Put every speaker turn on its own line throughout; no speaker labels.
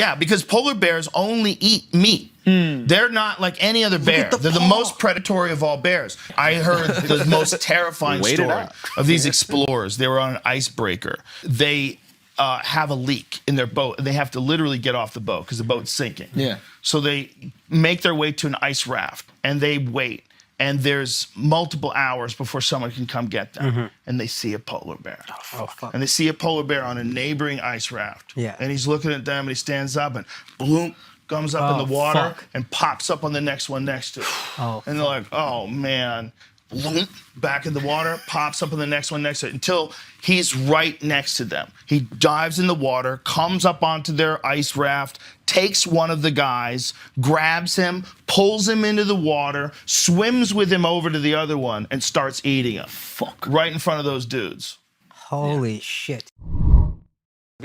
Yeah, because polar bears only eat meat. They're not like any other bear. They're the most predatory of all bears. I heard the most terrifying story of these explorers. They were on an icebreaker. They have a leak in their boat, and they have to literally get off the boat because the boat's sinking. Yeah. So they make their way to an ice raft, and they wait. And there's multiple hours before someone can come get them. And they see a polar bear. Oh, fuck. And they see a polar bear on a neighboring ice raft. Yeah. And he's looking at them, and he stands up, and boom, comes up in the water and pops up on the next one next to it. And they're like, oh, man. Boom, back in the water, pops up on the next one next to it until he's right next to them. He dives in the water, comes up onto their ice raft, takes one of the guys, grabs him, pulls him into the water, swims with him over to the other one, and starts eating him. Fuck. Right in front of those dudes.
Holy shit.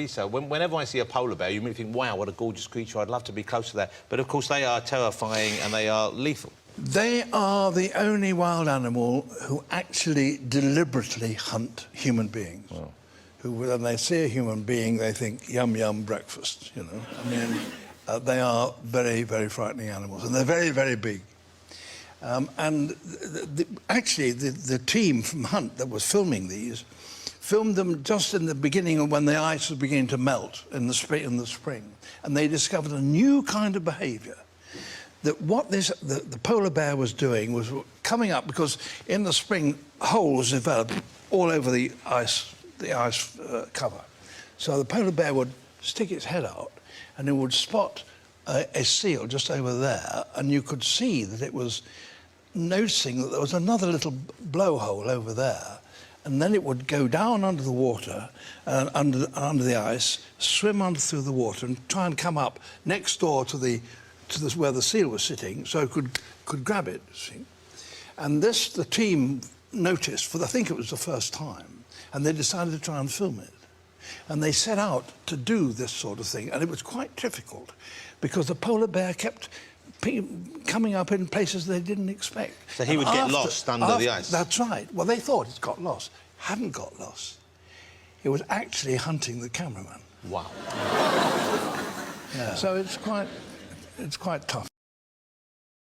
So whenever I see a polar bear, you may think, wow, what a gorgeous creature, I'd love to be close to that. But of course, they are terrifying and they are lethal.
They are the only wild animal who actually deliberately hunt human beings. Wow. Who, when they see a human being, they think, yum, yum, breakfast, you know. I mean, they are very, very frightening animals, and they're very, very big. Actually, the team from Hunt that was filming these filmed them just in the beginning of when the ice was beginning to melt in the spring. And they discovered a new kind of behaviour. That what the polar bear was doing was coming up, because in the spring holes developed all over the ice cover. So the polar bear would stick its head out and it would spot a seal just over there, and you could see that it was noticing that there was another little blowhole over there, and then it would go down under the water and under the ice, swim under through the water and try and come up next door to where the seal was sitting, so it could grab it, see. And this, the team noticed, I think it was the first time, and they decided to try and film it. And they set out to do this sort of thing, and it was quite difficult, because the polar bear kept coming up in places they didn't expect.
So he would get lost under the ice?
That's right. Well, they thought it got lost. Hadn't got lost. It was actually hunting the cameraman.
Wow.
Yeah. So it's quite tough.